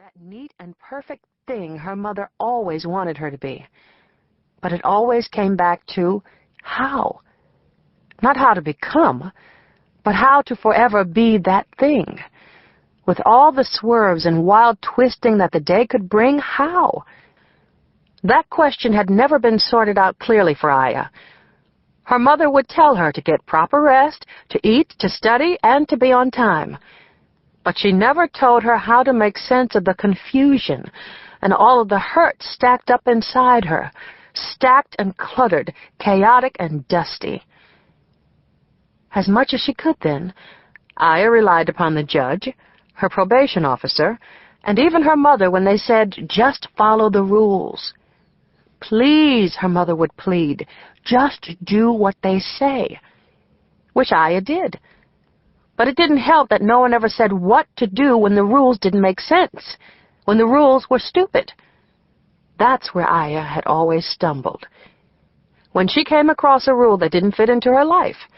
That neat and perfect thing her mother always wanted her to be. But it always came back to how. Not how to become, but how to forever be that thing. With all the swerves and wild twisting that the day could bring, how? That question had never been sorted out clearly for Aya. Her mother would tell her to get proper rest, to eat, to study, and to be on time. But she never told her how to make sense of the confusion and all of the hurt stacked up inside her, stacked and cluttered, chaotic and dusty. As much as she could then, Aya relied upon the judge, her probation officer, and even her mother when they said, "Just follow the rules." "Please," her mother would plead, "just do what they say." Which Aya did. But it didn't help that no one ever said what to do when the rules didn't make sense, when the rules were stupid. That's where Aya had always stumbled. When she came across a rule that didn't fit into her life.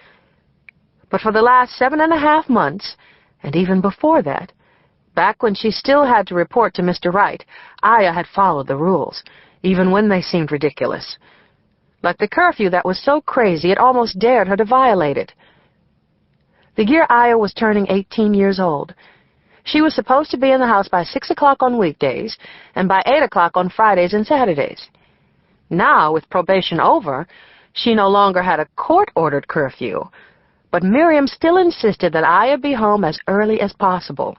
But for the last 7.5 months, and even before that, back when she still had to report to Mr. Wright, Aya had followed the rules, even when they seemed ridiculous. Like the curfew that was so crazy it almost dared her to violate it. The year Aya was turning 18 years old, she was supposed to be in the house by 6 o'clock on weekdays and by 8 o'clock on Fridays and Saturdays. Now, with probation over, she no longer had a court-ordered curfew, but Miriam still insisted that Aya be home as early as possible.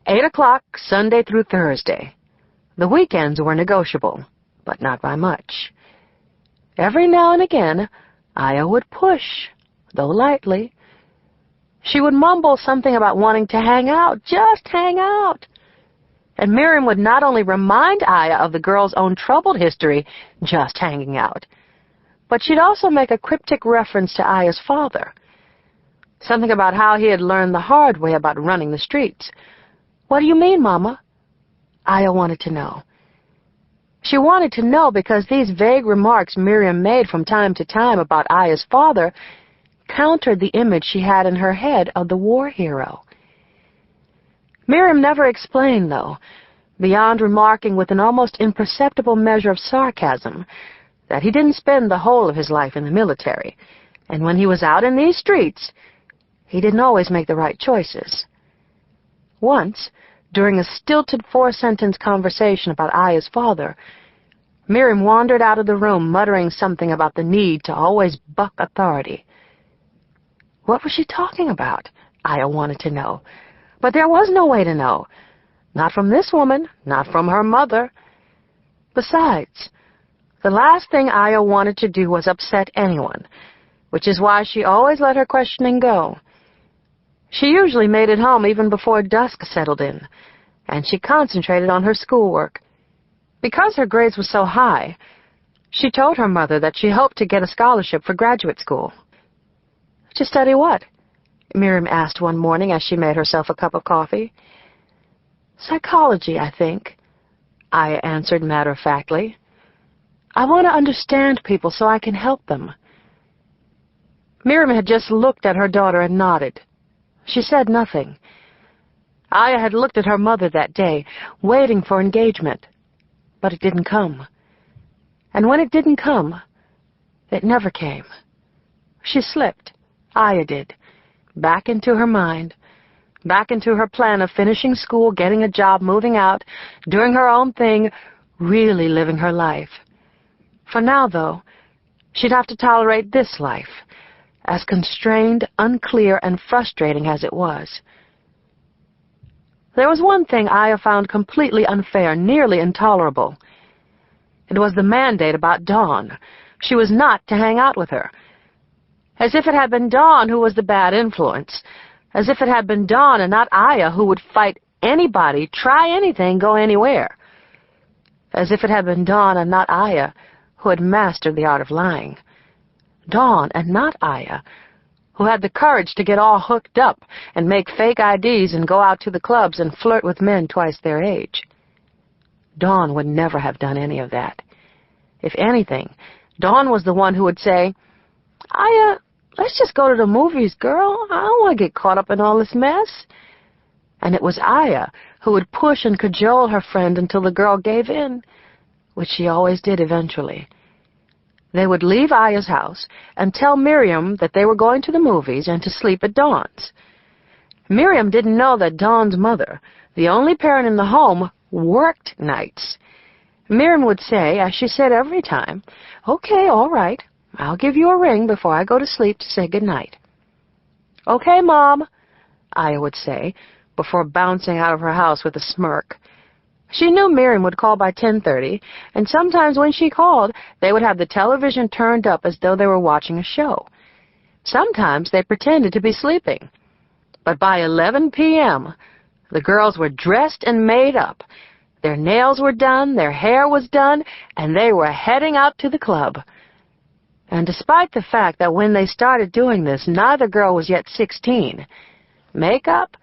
8 o'clock, Sunday through Thursday. The weekends were negotiable, but not by much. Every now and again, Aya would push, though lightly. She would mumble something about wanting to hang out, just hang out. And Miriam would not only remind Aya of the girl's own troubled history, just hanging out, but she'd also make a cryptic reference to Aya's father. Something about how he had learned the hard way about running the streets. "What do you mean, Mama?" Aya wanted to know. She wanted to know because these vague remarks Miriam made from time to time about Aya's father countered the image she had in her head of the war hero. Miriam never explained, though, beyond remarking with an almost imperceptible measure of sarcasm that he didn't spend the whole of his life in the military, and when he was out in these streets, he didn't always make the right choices. Once, during a stilted 4-sentence conversation about Aya's father, Miriam wandered out of the room muttering something about the need to always buck authority. What was she talking about? Aya wanted to know. But there was no way to know. Not from this woman, not from her mother. Besides, the last thing Aya wanted to do was upset anyone, which is why she always let her questioning go. She usually made it home even before dusk settled in, and she concentrated on her schoolwork. Because her grades were so high, she told her mother that she hoped to get a scholarship for graduate school. "To study what?" Miriam asked one morning as she made herself a cup of coffee. "Psychology, I think," Aya answered matter-of-factly. "I want to understand people so I can help them." Miriam had just looked at her daughter and nodded. She said nothing. Aya had looked at her mother that day, waiting for engagement, but it didn't come. And when it didn't come, it never came. She slipped, Aya did, back into her mind, back into her plan of finishing school, getting a job, moving out, doing her own thing, really living her life. For now, though, she'd have to tolerate this life, as constrained, unclear, and frustrating as it was. There was one thing Aya found completely unfair, nearly intolerable. It was the mandate about Dawn. She was not to hang out with her. As if it had been Dawn who was the bad influence. As if it had been Dawn and not Aya who would fight anybody, try anything, go anywhere. As if it had been Dawn and not Aya who had mastered the art of lying. Dawn and not Aya, who had the courage to get all hooked up and make fake IDs and go out to the clubs and flirt with men twice their age. Dawn would never have done any of that. If anything, Dawn was the one who would say, "Aya, let's just go to the movies, girl. I don't want to get caught up in all this mess." and it was Aya who would push and cajole her friend until the girl gave in, which she always did eventually. They would leave Aya's house and tell Miriam that they were going to the movies and to sleep at Dawn's. Miriam didn't know that Dawn's mother, the only parent in the home, worked nights. Miriam would say, as she said every time, "Okay, all right, I'll give you a ring before I go to sleep to say good night." "Okay, Mom," Aya would say, before bouncing out of her house with a smirk. She knew Miriam would call by 10:30, and sometimes when she called, they would have the television turned up as though they were watching a show. Sometimes they pretended to be sleeping. But by 11 p.m., the girls were dressed and made up. Their nails were done, their hair was done, and they were heading out to the club. And despite the fact that when they started doing this, neither girl was yet 16, makeup,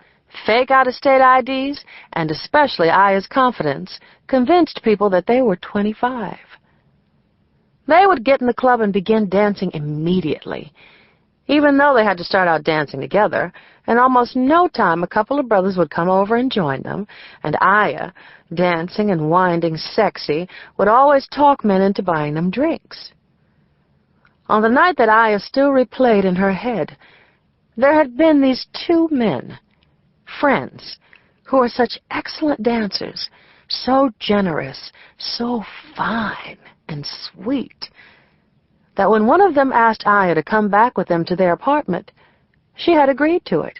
fake out-of-state IDs, and especially Aya's confidence, convinced people that they were 25. They would get in the club and begin dancing immediately. Even though they had to start out dancing together, in almost no time a couple of brothers would come over and join them, and Aya, dancing and winding sexy, would always talk men into buying them drinks. On the night that Aya still replayed in her head, there had been these two men, friends, who were such excellent dancers, so generous, so fine and sweet, that when one of them asked Aya to come back with them to their apartment, she had agreed to it.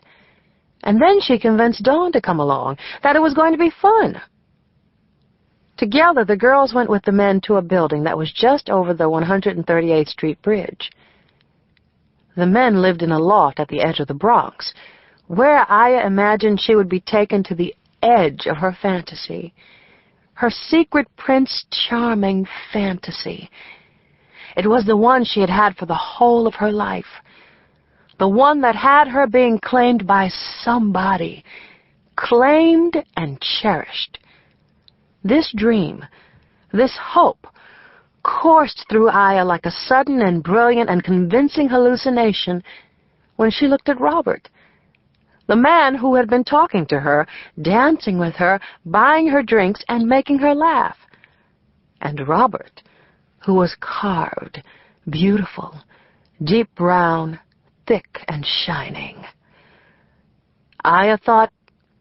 And then she convinced Dawn to come along, that it was going to be fun. Together, the girls went with the men to a building that was just over the 138th Street Bridge. The men lived in a loft at the edge of the Bronx, where Aya imagined she would be taken to the edge of her fantasy, her secret Prince Charming fantasy. It was the one she had had for the whole of her life, the one that had her being claimed by somebody, claimed and cherished. This dream, this hope, coursed through Aya like a sudden and brilliant and convincing hallucination when she looked at Robert, the man who had been talking to her, dancing with her, buying her drinks, and making her laugh. And Robert, who was carved, beautiful, deep brown, thick and shining. Aya thought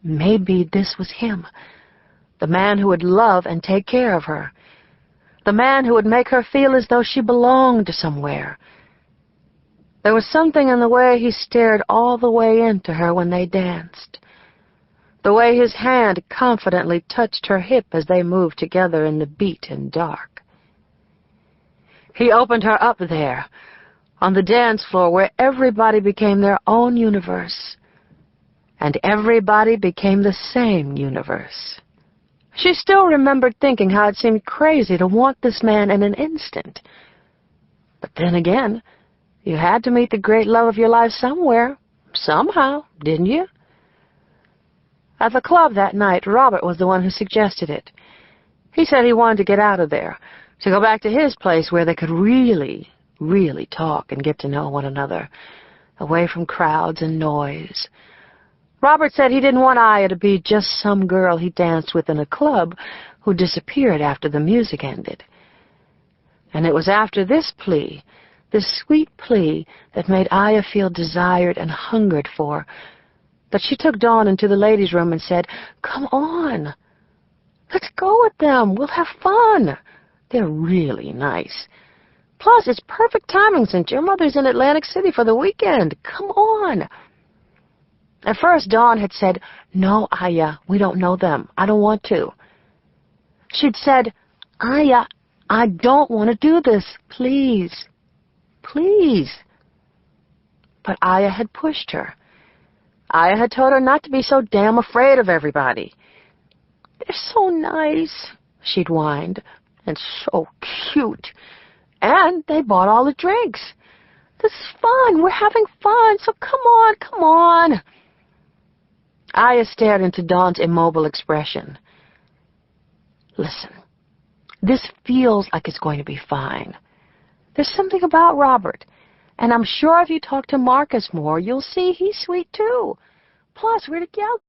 maybe this was him, the man who would love and take care of her, the man who would make her feel as though she belonged somewhere. There was something in the way he stared all the way into her when they danced, the way his hand confidently touched her hip as they moved together in the beat and dark. He opened her up there, on the dance floor where everybody became their own universe, and everybody became the same universe. She still remembered thinking how it seemed crazy to want this man in an instant. But then again, you had to meet the great love of your life somewhere, somehow, didn't you? At the club that night, Robert was the one who suggested it. He said he wanted to get out of there, to go back to his place where they could really talk and get to know one another, away from crowds and noise. Robert said he didn't want Aya to be just some girl he danced with in a club who disappeared after the music ended. And it was after this plea, this sweet plea that made Aya feel desired and hungered for, that she took Dawn into the ladies' room and said, "Come on, let's go with them. We'll have fun. They're really nice. Plus, it's perfect timing since your mother's in Atlantic City for the weekend. Come on." At first, Dawn had said, "No, Aya, we don't know them. I don't want to." She'd said, "Aya, I don't want to do this. Please, please." But Aya had pushed her. Aya had told her not to be so damn afraid of everybody. "They're so nice," she'd whined, "and so cute. And they bought all the drinks. This is fun. We're having fun, so come on, come on." Aya stared into Dawn's immobile expression. "Listen, this feels like it's going to be fine. There's something about Robert, and I'm sure if you talk to Marcus more, you'll see he's sweet too. Plus, we're together."